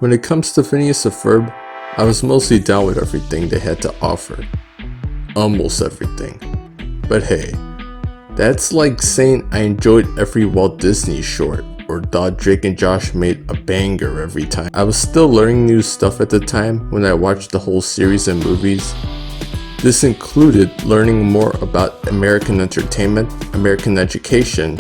When it comes to Phineas and Ferb, I was mostly down with everything they had to offer. Almost everything. But hey, that's like saying I enjoyed every Walt Disney short or thought Drake and Josh made a banger every time. I was still learning new stuff at the time when I watched the whole series and movies. This included learning more about American entertainment, American education,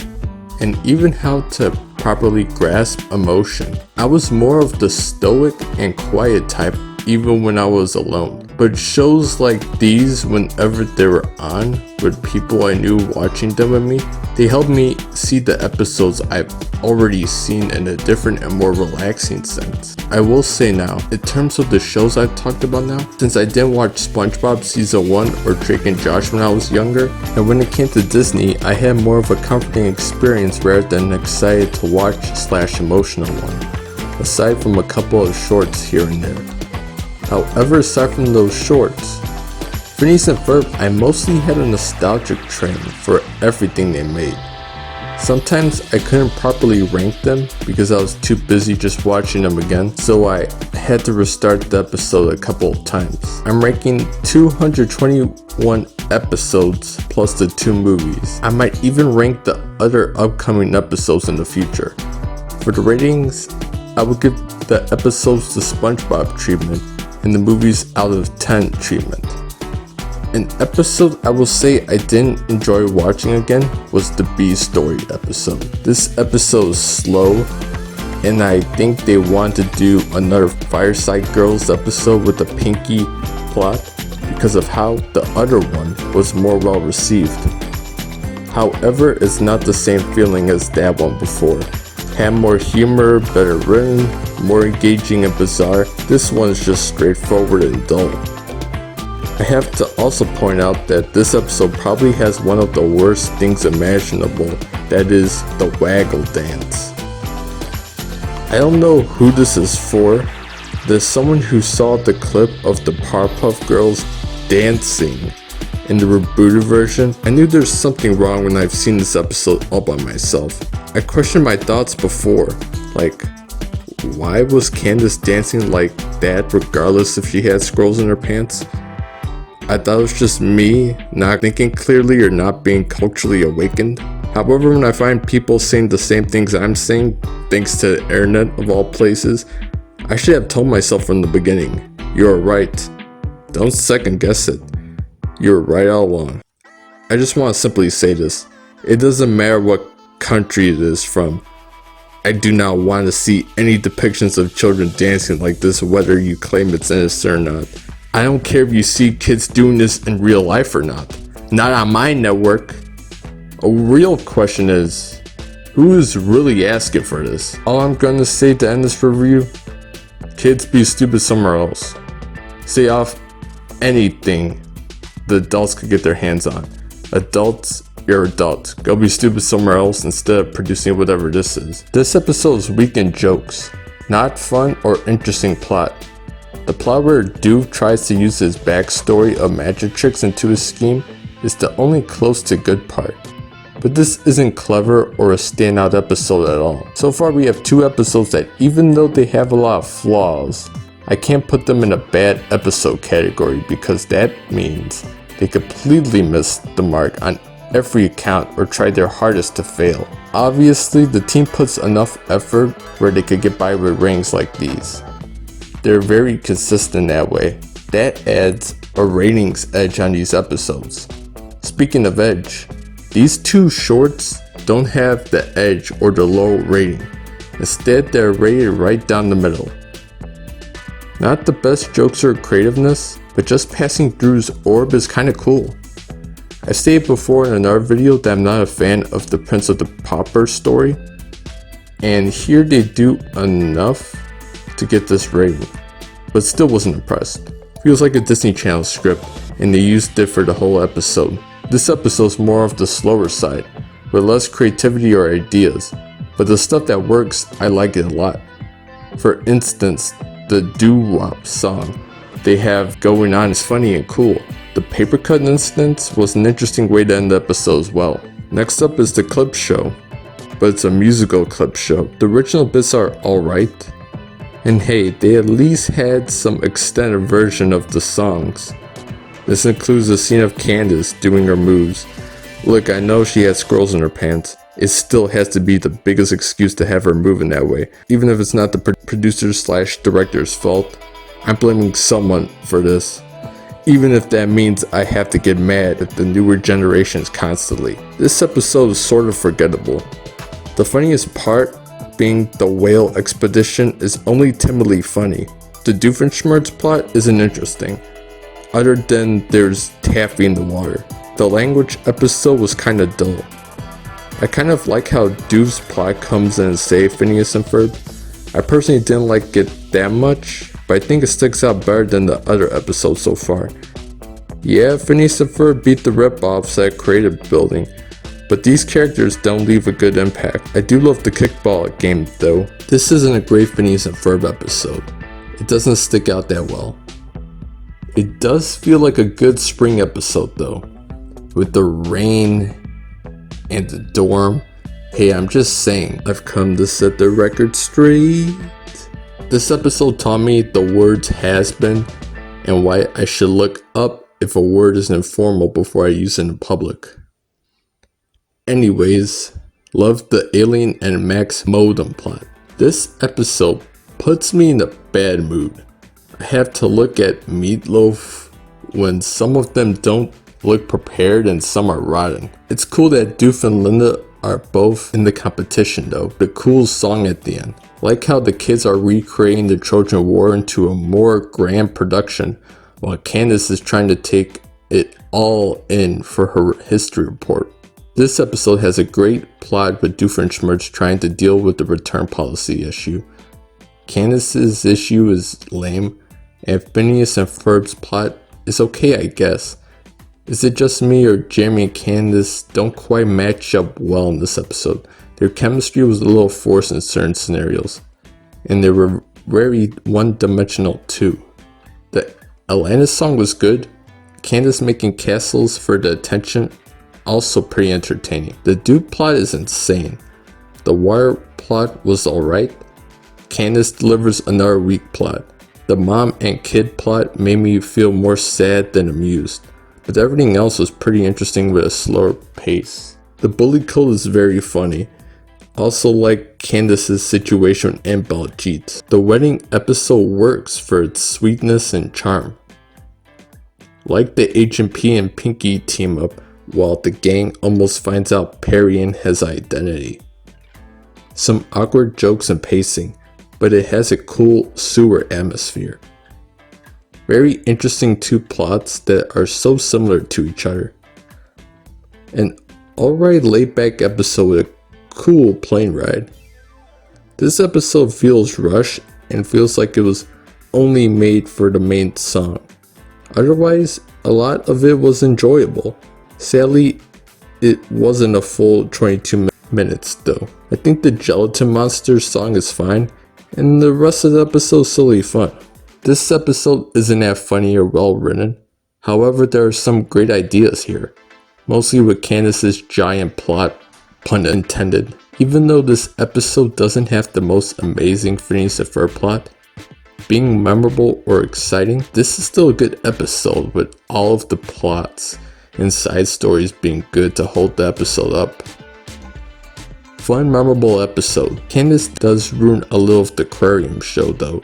and even how to properly grasp emotion. I was more of the stoic and quiet type even when I was alone. But shows like these, whenever they were on with people I knew watching them with me, they helped me see the episodes I've already seen in a different and more relaxing sense. I will say now, in terms of the shows I've talked about now, since I didn't watch SpongeBob Season 1 or Drake and Josh when I was younger, and when it came to Disney, I had more of a comforting experience rather than an excited to watch / emotional one, aside from a couple of shorts here and there. However, aside from those shorts, Phineas and Ferb, I mostly had a nostalgic train for everything they made. Sometimes I couldn't properly rank them because I was too busy just watching them again, so I had to restart the episode a couple of times. I'm ranking 221 episodes plus the 2 movies. I might even rank the other upcoming episodes in the future. For the ratings, I would give the episodes the SpongeBob treatment and the movies out of 10 treatment. An episode I will say I didn't enjoy watching again was the Bee Story episode. This episode is slow, and I think they want to do another Fireside Girls episode with the Pinky plot because of how the other one was more well received. However, it's not the same feeling as that one before. Had more humor, better written, more engaging and bizarre. This one is just straightforward and dull. I have to also point out that this episode probably has one of the worst things imaginable, that is, the waggle dance. I don't know who this is for. There's someone who saw the clip of the Powerpuff Girls dancing in the rebooted version. I knew there's something wrong when I've seen this episode all by myself. I questioned my thoughts before, like, why was Candace dancing like that regardless if she had scrolls in her pants? I thought it was just me not thinking clearly or not being culturally awakened. However, when I find people saying the same things I'm saying, thanks to the internet of all places, I should have told myself from the beginning, you're right. Don't second guess it. You're right all along. I just want to simply say this. It doesn't matter what country it is from. I do not want to see any depictions of children dancing like this, whether you claim it's innocent or not. I don't care if you see kids doing this in real life or not. Not on my network. A real question is, who is really asking for this? All I'm gonna say to end this review, kids be stupid somewhere else. Stay off anything the adults could get their hands on. Adults, you're adult. Go be stupid somewhere else instead of producing whatever this is. This episode is weak in jokes, not fun or interesting plot. The plot where Doof tries to use his backstory of magic tricks into his scheme is the only close to good part. But this isn't clever or a standout episode at all. So far we have 2 episodes that, even though they have a lot of flaws, I can't put them in a bad episode category because that means they completely missed the mark on every account or tried their hardest to fail. Obviously, the team puts enough effort where they could get by with ratings like these. They're very consistent that way. That adds a ratings edge on these episodes. Speaking of edge, these 2 shorts don't have the edge or the low rating. Instead, they're rated right down the middle. Not the best jokes or creativeness, but just passing through's orb is kinda cool. I stated before in another video that I'm not a fan of the Prince of the Pauper story, and here they do enough to get this rating, but still wasn't impressed. Feels like a Disney Channel script, and they used it for the whole episode. This episode's more of the slower side, with less creativity or ideas, but the stuff that works, I like it a lot. For instance, the doo-wop song they have going on is funny and cool. The paper cut instance was an interesting way to end the episode as well. Next up is the clip show, but it's a musical clip show. The original bits are alright, And hey, they at least had some extended version of the songs. This includes a scene of Candace doing her moves. Look, I know she had squirrels in her pants. It still has to be the biggest excuse to have her moving that way. Even if it's not the producer/director's fault, I'm blaming someone for this. Even if that means I have to get mad at the newer generations constantly. This episode is sort of forgettable. The funniest part being the whale expedition is only timidly funny. The Doofenshmirtz plot isn't interesting, other than there's taffy in the water. The language episode was kinda dull. I kind of like how Doof's plot comes in and saves Phineas and Ferb. I personally didn't like it that much, but I think it sticks out better than the other episodes so far. Yeah, Phineas and Ferb beat the rip-offs at Creative Building, but these characters don't leave a good impact. I do love the kickball game though. This isn't a great Phineas and Ferb episode. It doesn't stick out that well. It does feel like a good spring episode though, with the rain and the dorm. Hey, I'm just saying, I've come to set the record straight. This episode taught me the words has been and why I should look up if a word is informal before I use it in public. Anyways, love the Alien and Max modem plot. This episode puts me in a bad mood. I have to look at Meatloaf when some of them don't look prepared and some are rotten. It's cool that Doof and Linda are both in the competition though. The cool song at the end. Like how the kids are recreating the Trojan War into a more grand production while Candace is trying to take it all in for her history report. This episode has a great plot with Doofenshmirtz trying to deal with the return policy issue. Candace's issue is lame, and Phineas and Ferb's plot is okay, I guess. Is it just me or Jeremy and Candace don't quite match up well in this episode? Their chemistry was a little forced in certain scenarios, and they were very one-dimensional too. The Atlantis song was good. Candace making castles for the attention, also pretty entertaining. The Duke plot is insane. The Wire plot was alright. Candace delivers another weak plot. The mom and kid plot made me feel more sad than amused, but everything else was pretty interesting with a slower pace. The bully code is very funny. Also like Candace's situation and Baljeet's. The wedding episode works for its sweetness and charm. Like the H&P and Pinky team up while the gang almost finds out Perry and his identity. Some awkward jokes and pacing, but it has a cool sewer atmosphere. Very interesting two plots that are so similar to each other. An alright laid back episode with a cool plane ride. This episode feels rushed and feels like it was only made for the main song. Otherwise, a lot of it was enjoyable. Sadly, it wasn't a full 22 minutes though. I think the Gelatin Monster song is fine, and the rest of the episode is silly fun. This episode isn't that funny or well written. However, there are some great ideas here, mostly with Candace's giant plot, pun intended. Even though this episode doesn't have the most amazing Phineas and Ferb plot, being memorable or exciting, this is still a good episode with all of the plots and side stories being good to hold the episode up. Fun, memorable episode. Candace does ruin a little of the aquarium show though.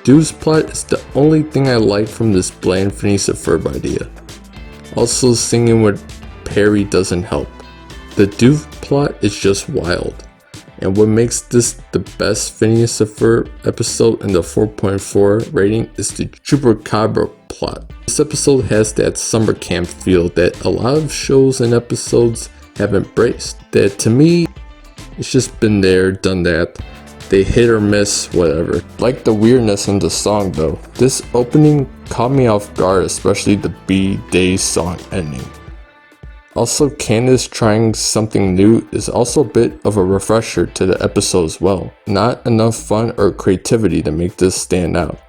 Doof's plot is the only thing I like from this bland Phineas and Ferb idea. Also, singing with Perry doesn't help. The Doof plot is just wild, and what makes this the best Phineas and Ferb episode in the 4.4 rating is the Chupacabra plot. This episode has that summer camp feel that a lot of shows and episodes have embraced. That to me, it's just been there, done that. They hit or miss, whatever. Like the weirdness in the song though. This opening caught me off guard, especially the B-Day song ending. Also, Candace trying something new is also a bit of a refresher to the episode as well. Not enough fun or creativity to make this stand out.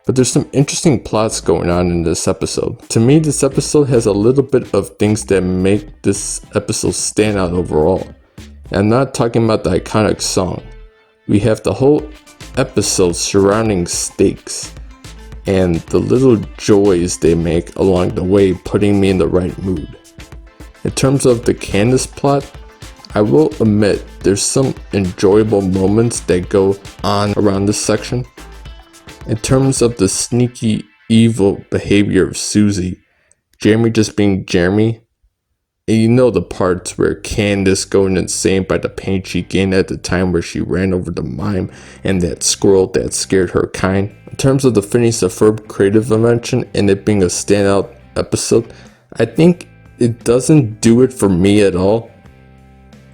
But there's some interesting plots going on in this episode. To me, this episode has a little bit of things that make this episode stand out overall. And I'm not talking about the iconic song. We have the whole episode surrounding stakes and the little joys they make along the way, putting me in the right mood. In terms of the Candace plot, I will admit there's some enjoyable moments that go on around this section. In terms of the sneaky evil behavior of Susie, Jeremy just being Jeremy, and you know the parts where Candace going insane by the pain she gained at the time where she ran over the mime and that squirrel that scared her kind. In terms of the Phineas and Ferb creative invention and it being a standout episode, I think it doesn't do it for me at all,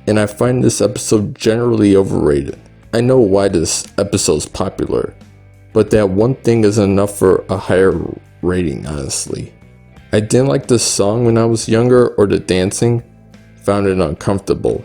and I find this episode generally overrated. I know why this episode is popular, but that one thing isn't enough for a higher rating, honestly. I didn't like the song when I was younger, or the dancing, found it uncomfortable.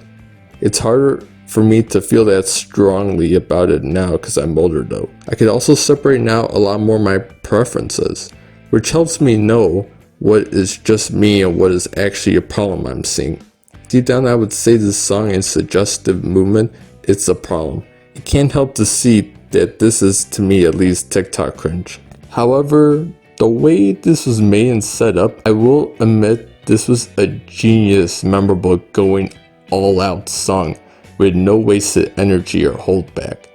It's harder for me to feel that strongly about it now because I'm older though. I could also separate now a lot more my preferences, which helps me know what is just me and what is actually a problem I'm seeing. Deep down I would say this song and suggestive movement, it's a problem. You can't help to see that this is, to me at least, TikTok cringe. However, the way this was made and set up, I will admit this was a genius, memorable, going all out song with no wasted energy or holdback.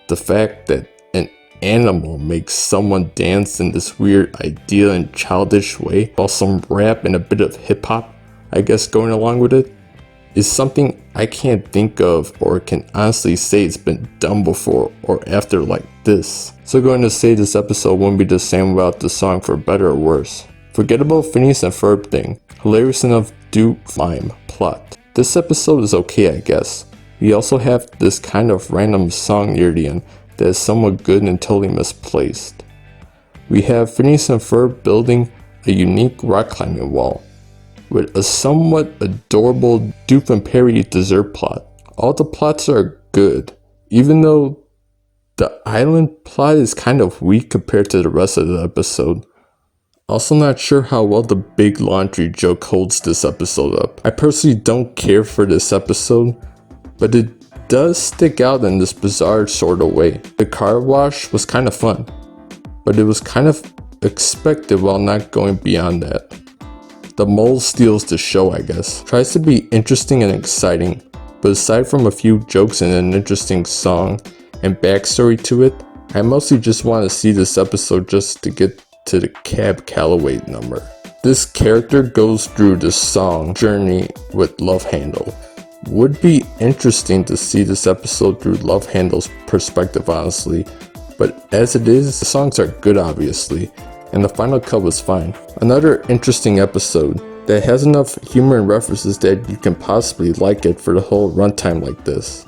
The fact that an animal makes someone dance in this weird, ideal and childish way, while some rap and a bit of hip hop, I guess, going along with it, is something I can't think of or can honestly say it's been done before or after like this. So going to say this episode wouldn't be the same without the song, for better or worse. Forgettable Phineas and Ferb thing, hilarious enough due mime plot. This episode is okay, I guess. We also have this kind of random song near the end that is somewhat good and totally misplaced. We have Phineas and Ferb building a unique rock climbing wall with a somewhat adorable Dupe and Perry dessert plot. All the plots are good, even though the island plot is kind of weak compared to the rest of the episode. Also not sure how well the big laundry joke holds this episode up. I personally don't care for this episode, but it does stick out in this bizarre sort of way. The car wash was kind of fun, but it was kind of expected while not going beyond that. The mole steals the show, I guess. Tries to be interesting and exciting, but aside from a few jokes and an interesting song and backstory to it, I mostly just want to see this episode just to get to the Cab Calloway number. This character goes through the song journey with Love Handle. Would be interesting to see this episode through Love Handle's perspective, honestly, but as it is, the songs are good obviously, and the final cut was fine. Another interesting episode that has enough humor and references that you can possibly like it for the whole runtime like this.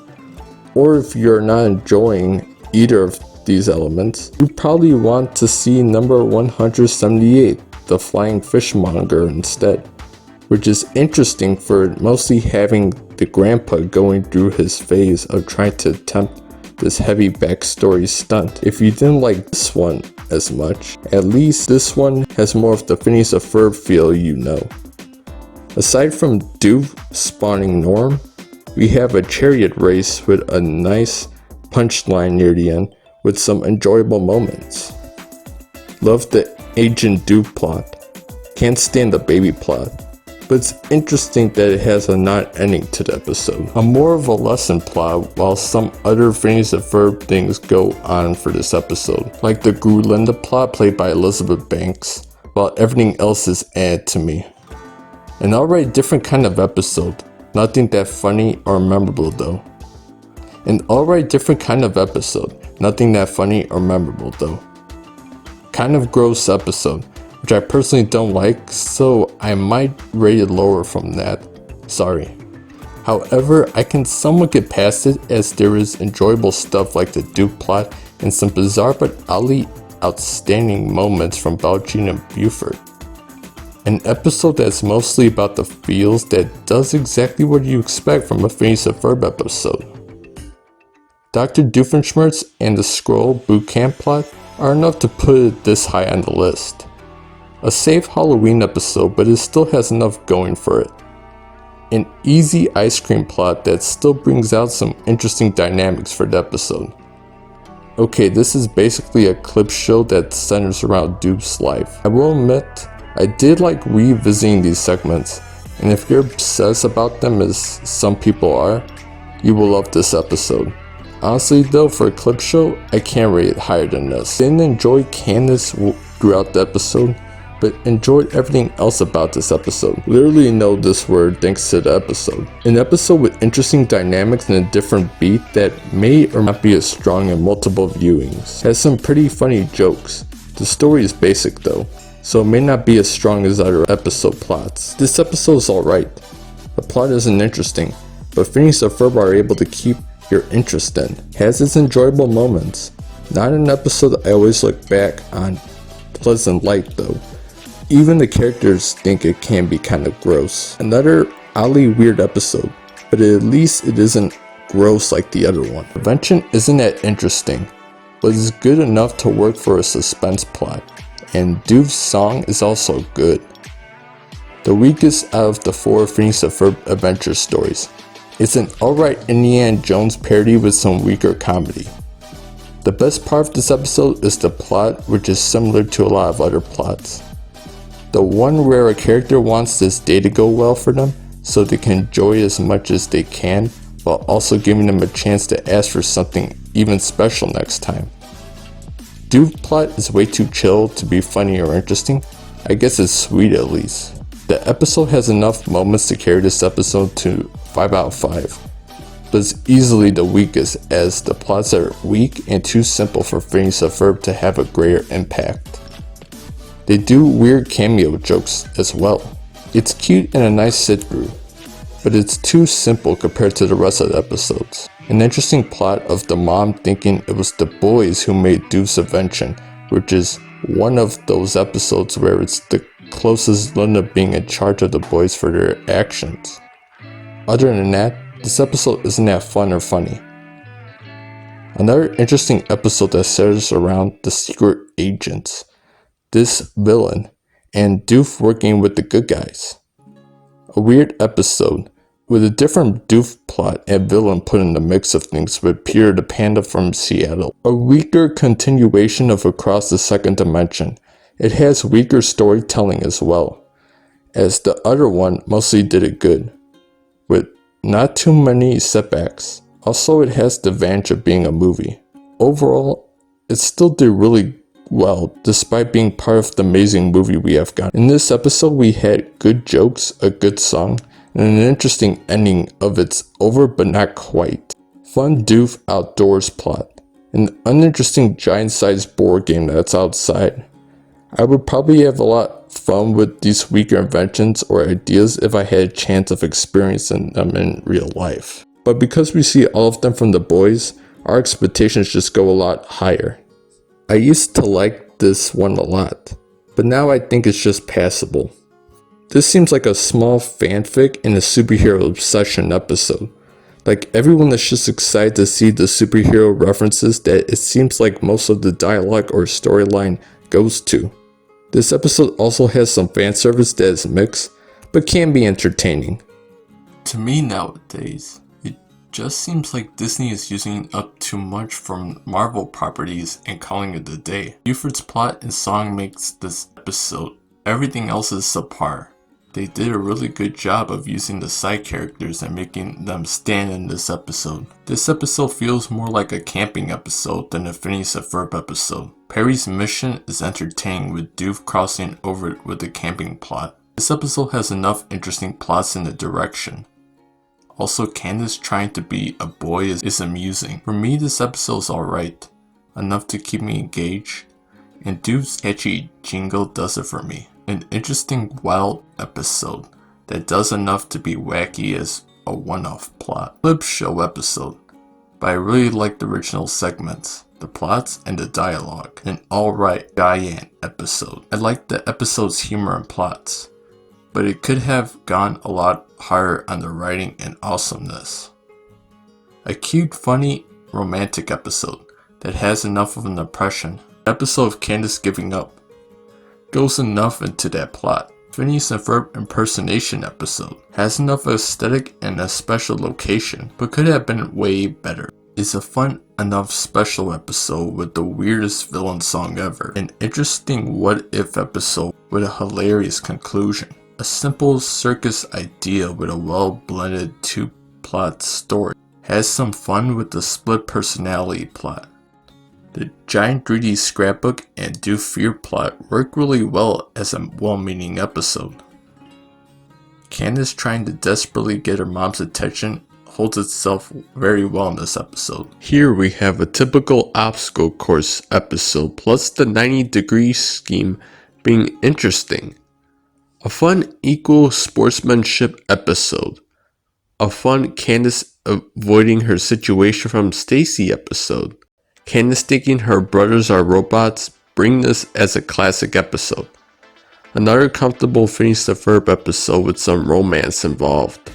Or if you're not enjoying either of these elements, you probably want to see number 178, The Flying Fishmonger, instead, which is interesting for mostly having the grandpa going through his phase of trying to attempt this heavy backstory stunt. If you didn't like this one as much, at least this one has more of the Phineas and Ferb feel, you know. Aside from Duke spawning Norm, we have a chariot race with a nice punchline near the end with some enjoyable moments. Love the Agent Duke plot. Can't stand the baby plot, but it's interesting that it has a non-ending to the episode. A more of a lesson plot, while some other Phineas and Ferb things go on for this episode, like the Grulinda plot played by Elizabeth Banks, while everything else is added to me. An alright different kind of episode, nothing that funny or memorable though. An alright different kind of episode, nothing that funny or memorable though. Kind of gross episode, which I personally don't like, so I might rate it lower from that. Sorry. However, I can somewhat get past it as there is enjoyable stuff like the Duke plot and some bizarre but oddly outstanding moments from Baljean and Buford. An episode that's mostly about the feels that does exactly what you expect from a Phineas and Ferb episode. Dr. Doofenshmirtz and the Scroll boot camp plot are enough to put it this high on the list. A safe Halloween episode, but it still has enough going for it. An easy ice cream plot that still brings out some interesting dynamics for the episode. Okay, this is basically a clip show that centers around Doof's life. I will admit, I did like revisiting these segments, and if you're obsessed about them as some people are, you will love this episode. Honestly though, for a clip show, I can't rate it higher than this. Didn't enjoy Candace throughout the episode, but enjoyed everything else about this episode. Literally know this word thanks to the episode. An episode with interesting dynamics and a different beat that may or not be as strong in multiple viewings. Has some pretty funny jokes. The story is basic though, so it may not be as strong as other episode plots. This episode is alright. The plot isn't interesting, but Phineas and Ferb are able to keep your interest in. Has its enjoyable moments. Not an episode I always look back on pleasant light though. Even the characters think it can be kind of gross. Another oddly weird episode, but at least it isn't gross like the other one. Prevention isn't that interesting, but is good enough to work for a suspense plot. And Doof's song is also good. The weakest out of the 4 Phineas and Ferb adventure stories. It's an alright Indiana Jones parody with some weaker comedy. The best part of this episode is the plot, which is similar to a lot of other plots. The one where a character wants this day to go well for them so they can enjoy as much as they can, while also giving them a chance to ask for something even special next time. Doof's plot is way too chill to be funny or interesting. I guess it's sweet at least. The episode has enough moments to carry this episode to 5 out of 5, but it's easily the weakest as the plots are weak and too simple for Phineas and Ferb to have a greater impact. They do weird cameo jokes as well. It's cute and a nice sit-through, but it's too simple compared to the rest of the episodes. An interesting plot of the mom thinking it was the boys who made Doof's invention, which is one of those episodes where it's the closest Linda being in charge of the boys for their actions. Other than that, this episode isn't that fun or funny. Another interesting episode that centers around the secret agents, this villain, and Doof working with the good guys. A weird episode, with a different Doof plot and villain put in the mix of things with Peter the Panda from Seattle. A weaker continuation of Across the Second Dimension. It has weaker storytelling as well, as the other one mostly did it good, with not too many setbacks. Also, it has the advantage of being a movie. Overall, it still did really well despite being part of the amazing movie we have gotten. In this episode we had good jokes, a good song, and an interesting ending of it's over but not quite. Fun Doof outdoors plot. An uninteresting giant-sized board game that's outside. I would probably have a lot of fun with these weaker inventions or ideas if I had a chance of experiencing them in real life. But because we see all of them from the boys, our expectations just go a lot higher. I used to like this one a lot, but now I think it's just passable. This seems like a small fanfic in a superhero obsession episode. Like everyone is just excited to see the superhero references that it seems like most of the dialogue or storyline goes to. This episode also has some fan service that is mixed, but can be entertaining. To me nowadays, it just seems like Disney is using up too much from Marvel properties and calling it a day. Buford's plot and song makes this episode. Everything else is subpar. They did a really good job of using the side characters and making them stand in this episode. This episode feels more like a camping episode than a Phineas and Ferb episode. Perry's mission is entertaining with Doof crossing over it with the camping plot. This episode has enough interesting plots in the direction. Also, Candace trying to be a boy is amusing. For me, this episode is alright, enough to keep me engaged, and Doof's catchy jingle does it for me. An interesting, wild episode that does enough to be wacky as a one-off plot. Clip show episode, but I really like the original segments, the plots, and the dialogue. An alright giant episode. I like the episode's humor and plots, but it could have gone a lot harder on the writing and awesomeness. A cute, funny, romantic episode that has enough of an impression. Episode of Candace giving up goes enough into that plot. Phineas and Ferb impersonation episode has enough aesthetic and a special location, but could have been way better. is a fun enough special episode with the weirdest villain song ever. An interesting what if episode with a hilarious conclusion. A simple circus idea with a well blended two plot story. Has some fun with the split personality plot. The giant 3D scrapbook and Do Fear plot work really well as a well-meaning episode. Candace trying to desperately get her mom's attention holds itself very well in this episode. Here we have a typical obstacle course episode plus the 90-degree scheme being interesting. A fun equal sportsmanship episode. A fun Candace avoiding her situation from Stacy episode. Candace thinking her brothers are robots bring this as a classic episode. Another comfortable Phineas the Ferb episode with some romance involved.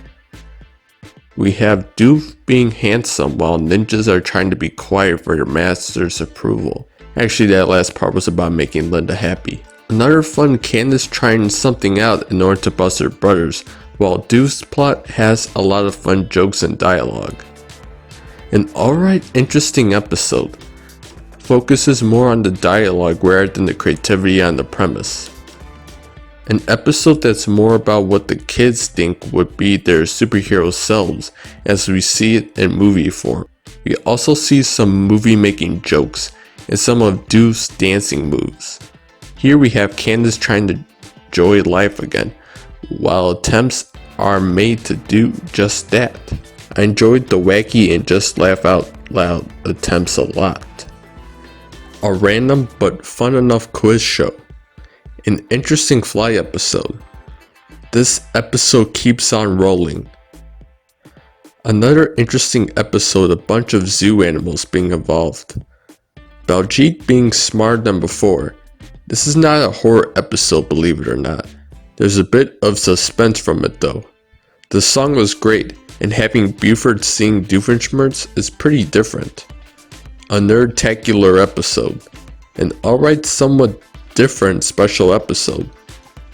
We have Doof being handsome while ninjas are trying to be quiet for their master's approval. Actually, that last part was about making Linda happy. Another fun Candace trying something out in order to bust her brothers, while Doof's plot has a lot of fun jokes and dialogue. An alright interesting episode. Focuses more on the dialogue rather than the creativity on the premise. An episode that's more about what the kids think would be their superhero selves as we see it in movie form. We also see some movie making jokes and some of Doof's dancing moves. Here we have Candace trying to enjoy life again, while attempts are made to do just that. I enjoyed the wacky and just laugh out loud attempts a lot. A random but fun enough quiz show. An interesting fly episode. This episode keeps on rolling. Another interesting episode, a bunch of zoo animals being involved. Baljeet being smarter than before. This is not a horror episode, believe it or not. There's a bit of suspense from it though. The song was great, and having Buford sing Doofenshmirtz is pretty different. A nerdtacular episode. An alright somewhat different special episode.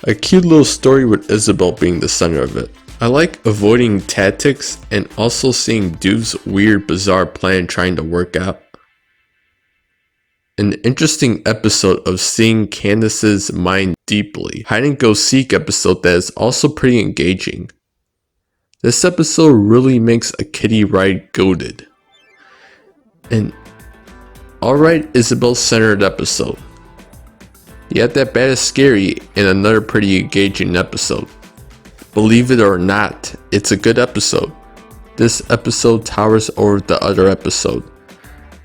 A cute little story with Isabel being the center of it. I like avoiding tactics and also seeing Doof's weird bizarre plan trying to work out. An interesting episode of seeing Candace's mind deeply. Hide and go seek episode that is also pretty engaging. This episode really makes a kiddie ride goated. An alright Isabel centered episode. Yet that bad is scary and another pretty engaging episode. Believe it or not, it's a good episode. This episode towers over the other episode.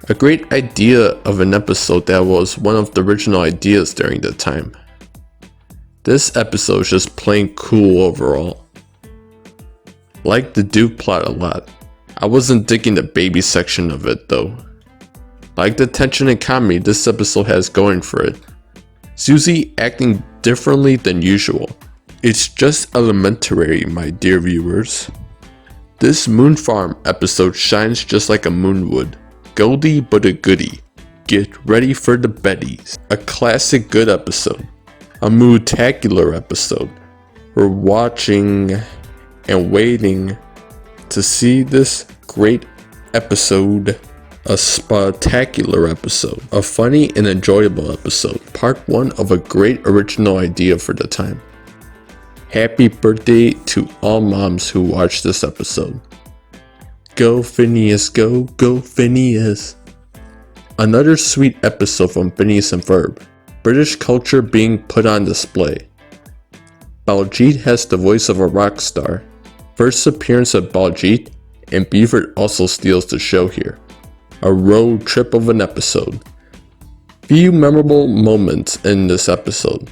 A great idea of an episode that was one of the original ideas during the time. This episode is just plain cool overall. Like the Duke plot a lot. I wasn't digging the baby section of it though. Like the tension and comedy this episode has going for it. Susie acting differently than usual. It's just elementary, my dear viewers. This Moon Farm episode shines just like a moon would. Goldie but a goodie. Get ready for the Bettys. A classic good episode. A mood-tacular episode. We're watching and waiting to see this great episode. A spectacular episode. A funny and enjoyable episode. Part 1 of a great original idea for the time. Happy birthday to all moms who watched this episode. Go Phineas, go, go Phineas. Another sweet episode from Phineas and Ferb. British culture being put on display. Baljeet has the voice of a rock star. First appearance of Baljeet, and Buford also steals the show here. A road trip of an episode. Few memorable moments in this episode.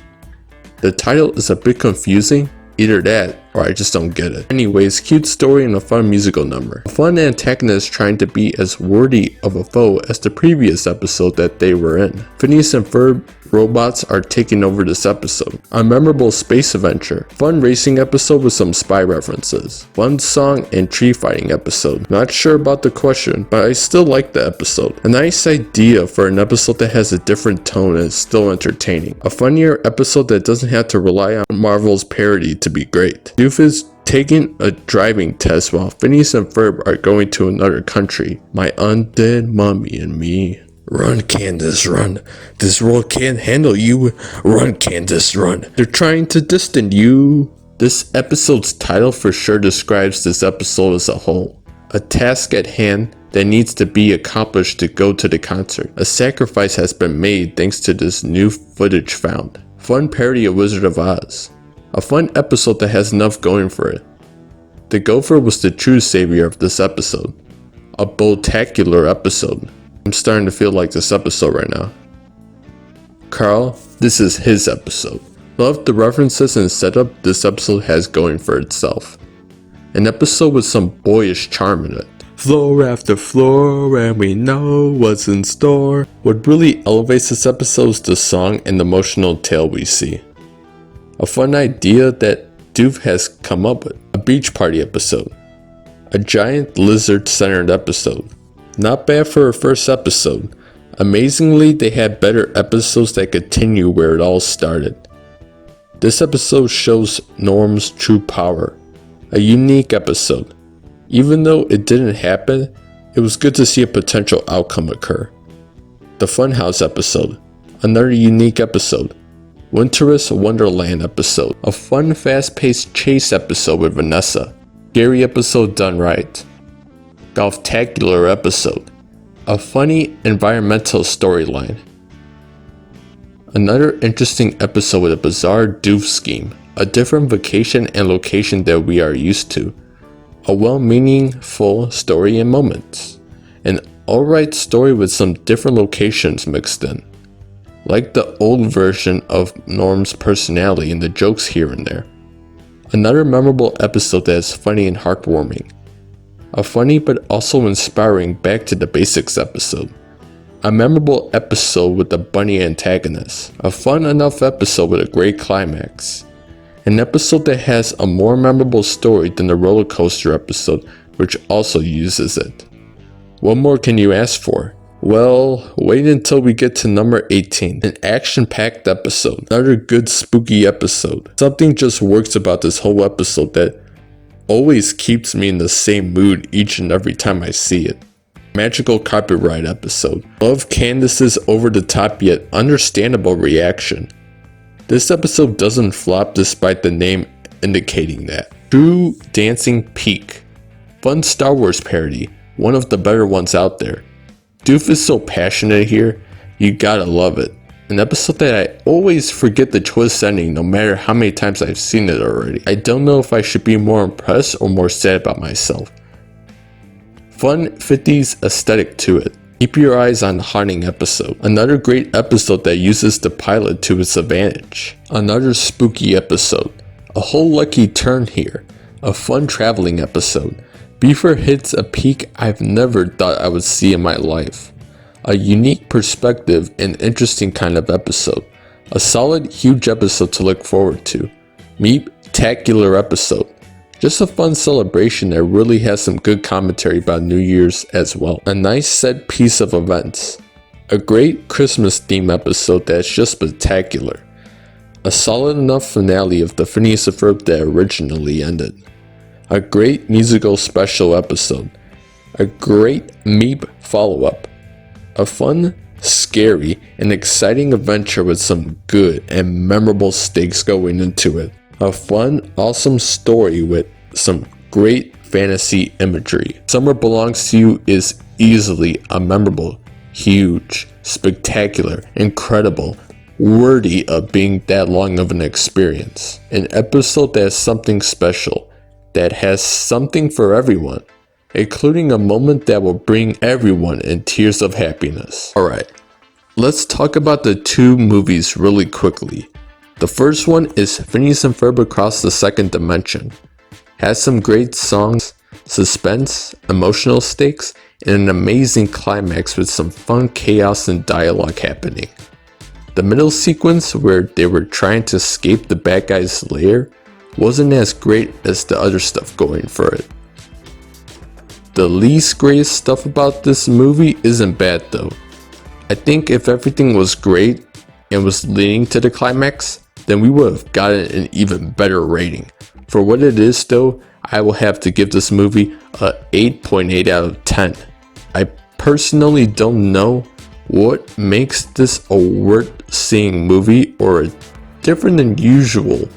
The title is a bit confusing, either that or I just don't get it. Anyways, cute story and a fun musical number. A fun antagonist trying to be as worthy of a foe as the previous episode that they were in. Phineas and Ferb robots are taking over this episode. A memorable space adventure. Fun racing episode with some spy references. Fun song and tree fighting episode. Not sure about the question, but I still like the episode. A nice idea for an episode that has a different tone and is still entertaining. A funnier episode that doesn't have to rely on Marvel's parody to be great. Doofus taking a driving test while Phineas and Ferb are going to another country. My undead mummy and me. Run, Candace, run. This world can't handle you. Run, Candace, run. They're trying to distance you. This episode's title for sure describes this episode as a whole. A task at hand that needs to be accomplished to go to the concert. A sacrifice has been made thanks to this new footage found. Fun parody of Wizard of Oz. A fun episode that has enough going for it. The gopher was the true savior of this episode. A boltacular episode. I'm starting to feel like this episode right now. Carl, this is his episode. Love the references and setup this episode has going for itself. An episode with some boyish charm in it. Floor after floor and we know what's in store. What really elevates this episode is the song and the emotional tale we see. A fun idea that Doof has come up with. A beach party episode. A giant lizard-centered episode. Not bad for a first episode. Amazingly, they had better episodes that continue where it all started. This episode shows Norm's true power. A unique episode. Even though it didn't happen, it was good to see a potential outcome occur. The Funhouse episode. Another unique episode. Winter's Wonderland episode. A fun, fast-paced chase episode with Vanessa. Scary episode done right. Golftacular episode. A funny environmental storyline. Another interesting episode with a bizarre doof scheme. A different vacation and location that we are used to. A well-meaningful story and moments. An alright story with some different locations mixed in. Like the old version of Norm's personality and the jokes here and there. Another memorable episode that is funny and heartwarming. A funny but also inspiring back to the basics episode. A memorable episode with a bunny antagonist. A fun enough episode with a great climax. An episode that has a more memorable story than the roller coaster episode, which also uses it. What more can you ask for? Well, wait until we get to number 18. An action-packed episode. Another good spooky episode. Something just works about this whole episode that always keeps me in the same mood each and every time I see it. Magical carpet ride episode. Love Candace's over-the-top yet understandable reaction. This episode doesn't flop despite the name indicating that. True dancing peak. Fun Star Wars parody. One of the better ones out there. Doof is so passionate here, you gotta love it. An episode that I always forget the twist ending no matter how many times I've seen it already. I don't know if I should be more impressed or more sad about myself. Fun 50s aesthetic to it. Keep your eyes on the haunting episode. Another great episode that uses the pilot to its advantage. Another spooky episode. A whole lucky turn here. A fun traveling episode. Beaver hits a peak I've never thought I would see in my life. A unique perspective and interesting kind of episode. A solid, huge episode to look forward to. Meep-tacular episode. Just a fun celebration that really has some good commentary about New Year's as well. A nice set piece of events. A great Christmas theme episode that's just spectacular. A solid enough finale of the Phineas and Ferb that originally ended. A great musical special episode. A great Meep follow-up. A fun, scary, and exciting adventure with some good and memorable stakes going into it. A fun, awesome story with some great fantasy imagery. Summer Belongs to You is easily a memorable, huge, spectacular, incredible, worthy of being that long of an experience. An episode that has something special. That has something for everyone, including a moment that will bring everyone in tears of happiness. Alright, let's talk about the two movies really quickly. The first one is Phineas and Ferb Across the Second Dimension. Has some great songs, suspense, emotional stakes, and an amazing climax with some fun chaos and dialogue happening. The middle sequence where they were trying to escape the bad guy's lair wasn't as great as the other stuff going for it. The least greatest stuff about this movie isn't bad though. I think if everything was great and was leading to the climax, then we would have gotten an even better rating. For what it is though, I will have to give this movie a 8.8 out of 10. I personally don't know what makes this a worth seeing movie or a different than usual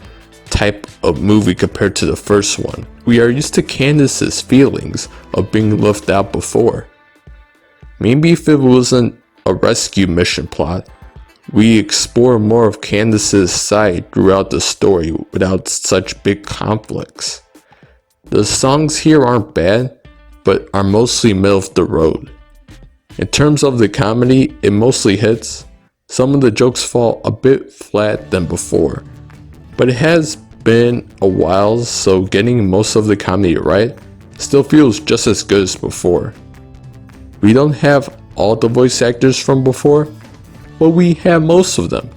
type of movie compared to the first one. We are used to Candace's feelings of being left out before. Maybe if it wasn't a rescue mission plot, we explore more of Candace's side throughout the story without such big conflicts. The songs here aren't bad, but are mostly middle of the road. In terms of the comedy, it mostly hits. Some of the jokes fall a bit flat than before, but it has been a while, so getting most of the comedy right still feels just as good as before. We don't have all the voice actors from before, but we have most of them.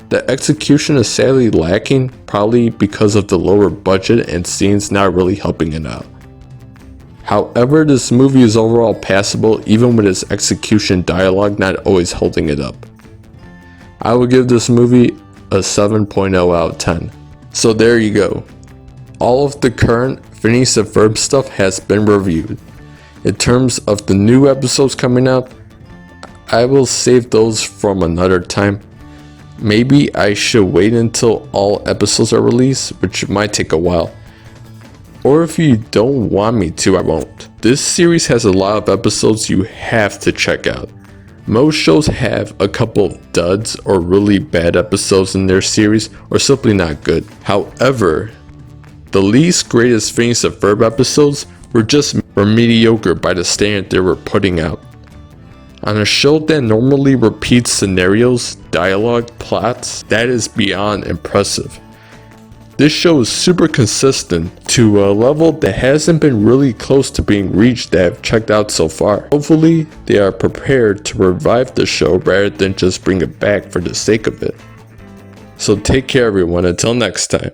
The execution is sadly lacking, probably because of the lower budget and scenes not really helping it out. However, this movie is overall passable even with its execution dialogue not always holding it up. I will give this movie a 7.0 out of 10. So there you go. All of the current Phineas and Ferb stuff has been reviewed. In terms of the new episodes coming out, I will save those from another time. Maybe I should wait until all episodes are released, which might take a while. Or if you don't want me to, I won't. This series has a lot of episodes you have to check out. Most shows have a couple of duds or really bad episodes in their series, or simply not good. However, the least greatest Phineas and Ferb episodes were mediocre by the standard they were putting out. On a show that normally repeats scenarios, dialogue, plots, that is beyond impressive. This show is super consistent to a level that hasn't been really close to being reached that I've checked out so far. Hopefully, they are prepared to revive the show rather than just bring it back for the sake of it. So take care everyone, until next time.